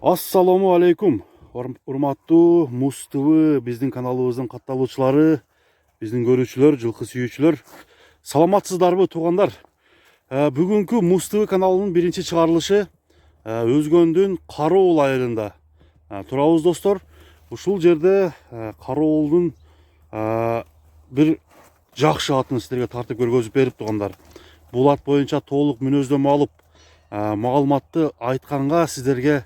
Assalamu алейкум. Урматтуу Муз ТВ биздин каналыбыздын катталуучулары, биздин көрүүчүлөр, жылкы сүйүүчүлөр. Саламатсыздарбы туугандар? Бүгүнкү Муз ТВ каналынын биринчи чыгарылышы Өзгөндүн Кароол айылында турабыз достор. Ушул жерде Кароолдун бир жакшы атын сиздерге тартып көргөзүп берип туугандар. Бул ат боюнча толук мүнөздөмө алып, маалыматты айтканга сиздерге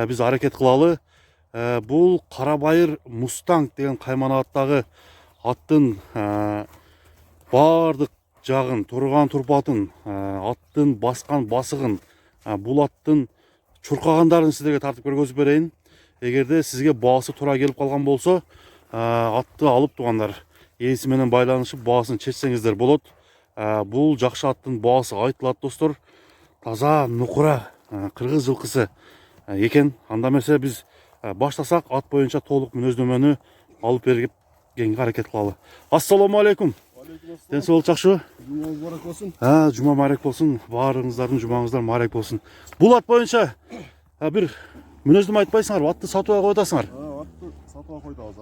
биз аракет кылалы. Бул Карабайыр Мустанг деген кайманаттагы аттын бардык жагын, турган турпатын, аттын баскан басыгын, бул аттын чуркагандарын сиздерге тартып көргөзүп берейин. Эгерде сизге баасы туура келип калган болсо, атты алып туугандар, ээси менен байланышып баасын чечсеңиздер болот. Бул жакшы аттын баасы айтылат достор. Таза нукура кыргыз жылкысы экен. Анда эмесе биз баштасак, ат боюнча толук мүнөздөмөнү алып бергенге аракет кылалы. Ассаламу алейкум. Ден соолук жакшыбы? Жумаңыз барак болсун. Жума марек болсун. Баарыңыздардын жумаңыздар марек болсун. Бул ат боюнча бир мүнөздөмө айтпайсыңарбы? Атты сатууга койдасыңар? Атты сатууга койдубуз.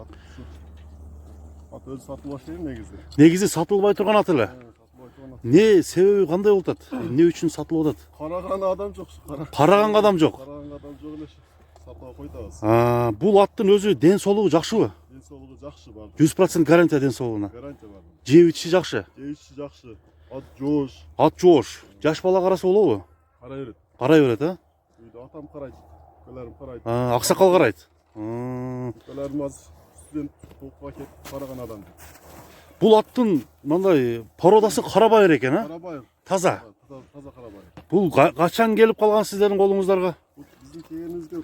Ат өзү сатылбаш дейм негизи. Негизи сатылбай турган ат эле. Не себеби кандай болуп атат? Эмне үчүн сатылып атат? Караган адам жок. Караганга адам жок. Караган адам жок эле сатууга койдубуз. Бул аттын өзү ден соолугу жакшыбы? Ден соолугу жакшы бар. 100% гарантия ден соолугуна. Гарантия бар. Жеп ичиши жакшы. Жеп ичиши жакшы. Ат жоош. Ат жоош. Жаш бала караса болобу? Карай берет. Карай берет, Үйдө атам карайт. Көлөрүм карайт. Аксакал карайт. Көлөрүм аз студент окууга кетип караган адам. Бул аттын мындай породасы Карабайыр экен, Карабайыр. Таза. Таза Карабайыр. Бул качан келип калган сиздердин колуңуздарга? Биздин келгенибизге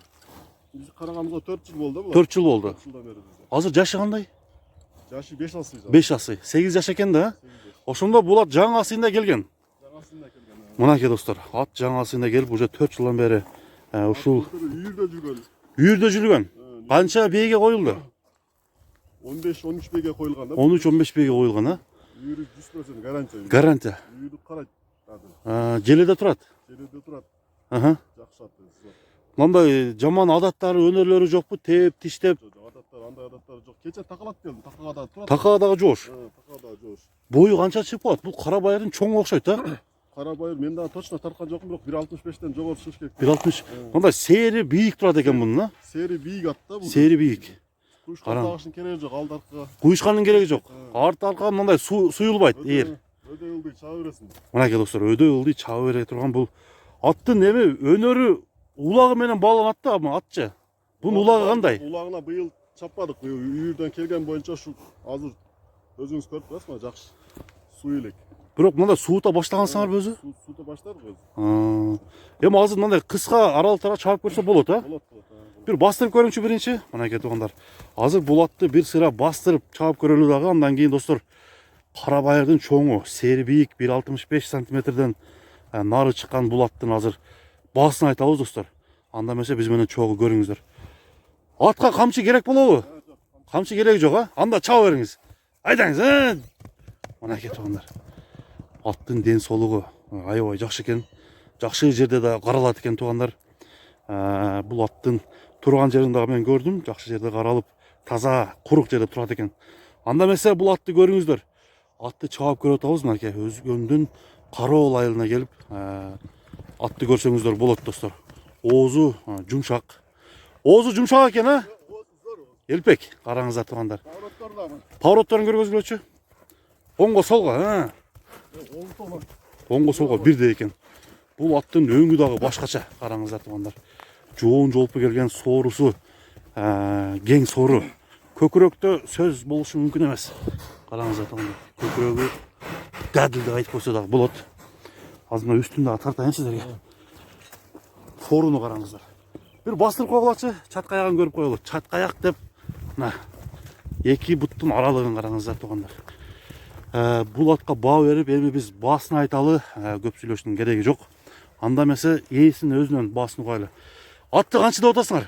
биз караганыбызга 4 жыл болду бул. 4 жыл болду. 4 жылдан бери бизде. Азыр жашы кандай? Жашы 5 асый. 5 асый. 8 жаш экен да? Ошондо бул ат жаңы асыйында келген. Жаңасында келген. Мынакей достор, ат жаңы асыйында келип уже 4 жылдан бери ушул үйүрдө жүргөн. үйүрдө жүргөн. Канча бээге коюлду? 15-13 беге коюлган да. 13-15 бээге коюлган, Үйүрү 100% гарантия. Гарантия. Үйүрү карайт адам. Желеде турат. Желеде турат. Жакшы ат. Мындай жаман адаттары, өнөрлөрү жокпу? Теп, тиштеп. Адаттар, андай адаттар жок. Кече такалат келди. Такага да турат. Такага дагы жоош. Такага да жоош. Бою канча чыгып калат? Бул Карабайырдын чоң окшойт, Карабайыр мен дагы точно тарткан жокмун, бирок 1.65тен жогору чыгыш керек. 1.60. Мындай сери бийик турат экен мунун, Сери бийик ат да бул. Сери бийик. Куйшка тагыштын кереги жок, алды аркага. Куйшкандын кереги жок. Арты аркага мындай суюлбайт, ээр. Өдө ылдый чаба бересиң. Мынакей достор, өдө ылдый чаба бере турган бул аттын эми өнөрү улагы менен бааланат да, атчы. Бунун улагы кандай? Улагына быйыл чаппадык. Үйүрдөн келген боюнча ушу азыр өзүңүз көрүп турасызбы, жакшы. Суу элек. Бирок мындай суута баштагансыңарбы өзү? Суута баштадык өзү. Эми азыр мындай кыска аралыктарга чабып көрсө болот, Болот. Бир бастырып көрүңчү биринчи. Мынакей туугандар. Азыр бул атты бир сыра бастырып чабып көрөлү дагы, андан кийин достор, Карабайырдын чоңу, сери бийик 1.65 сантиметрден нары чыккан бул аттын азыр баасын айтабыз достор. Анда эмесе биз менен чогуу көрүңүздөр. Атка камчы керек болобу? Камчы кереги жок, Анда чаба бериңиз. Айдаңыз, Мынакей туугандар. Аттын ден соолугу аябай жакшы экен. Жакшы жерде да каралат экен туугандар. Бул аттын турган жерин дагы мен көрдүм. Жакшы жерде каралып, таза, курук жерде турат экен. Анда эмесе бул атты көрүңүздөр. Атты чабып көрүп атабыз, мынакей Өзгөндүн Кароол айылына келип, атты көрсөңүздөр болот достор. Оозу жумшак. Оозу жумшак экен, Элпек, караңыздар туугандар. Поворотторун көргөзгүлөчү. Оңго солго, Оңго солго бирдей экен. Бул аттын өңү дагы башкача, караңыздар туугандар. Жоон жолпу келген соорусу, кең соору. Көкүрөктө сөз болушу мүмкүн эмес. Караңыздар туугандар. Көкүрөгү дадыл деп айтып койсо дагы болот. Азыр мына үстүн дагы тартайын сиздерге. Сооруну караңыздар. Бир бастырып койгулачы, чаткаягын көрүп коелу. Чаткаяк деп мына эки буттун аралыгын караңыздар туугандар. Бул атка баа берип, эми биз баасын айталы, көп сүйлөштүн кереги жок. Анда эмесе ээсинин өзүнөн баасын угайлы. Атты канча деп атасыңар?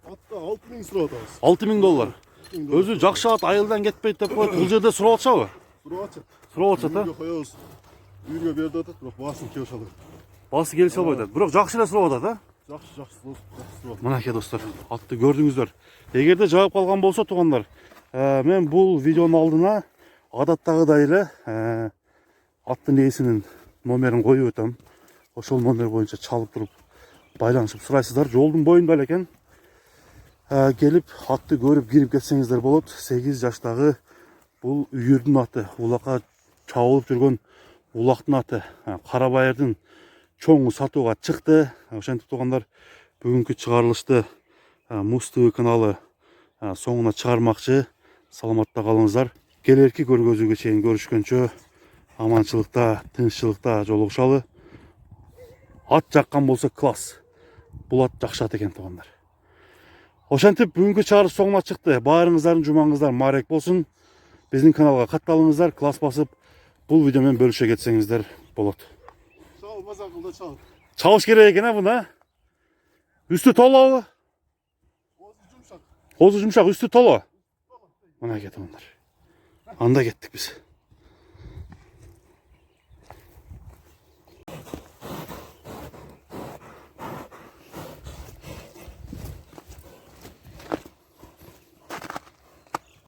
Атты 6000 сурап атабыз. $6000. Өзү жакшы ат айылдан кетпейт деп коет. Бул жерде сурап атышабы? Сурап атышат, Үйгө коебуз. Үйгө берди атат, бирок баасын келише албайт. Баасы келише албайт. Бирок жакшы эле сурап атат, Жақсы, жақсы болсын, жақсы болсын. Мынакей достар, атты көрдіңіздер. Егерде жауап қалған болса туғандар, мен бұл видеоның алдына адаттағыдай эле аттын ээсинин номерин коюп өтөм. Ошол номер боюнча чалып туруп байланышып сурайсыздар. Жолдун боюнда эле экен. Келип атты көрүп кирип кетсеңиздер болот. 8 жаштагы бул үйүрдүн аты, улакка чабылып жүргөн улактын аты. Карабайырдын чоңу сатууга чыкты. Ошентип тугандар, бүгүнкү чыгарылышты Муз ТВ каналы соңуна чыгармакчы. Саламатта калыңыздар. Келерки көргөзүүгө чейин көрүшкөнчө аманчылыкта, тынччылыкта жолугушалы. Ат жаккан болсо класс. Бул ат жакшы ат экен тугандар. Ошентип бүгүнкү чыгарылыш соңуна чыкты. Баарыңыздардын жумаңыздар маарек болсун. Биздин каналга катталыңыздар, класс басып, бул видео менен бөлүшө кетсеңиздер болот. Çal, mazak kılda çal. Чабыш керек экен буну. Үстү толобу? Oğuz yumuşak. Озу жумшак, үстү толо. Мына кетиңиздер. Анда кеттик биз.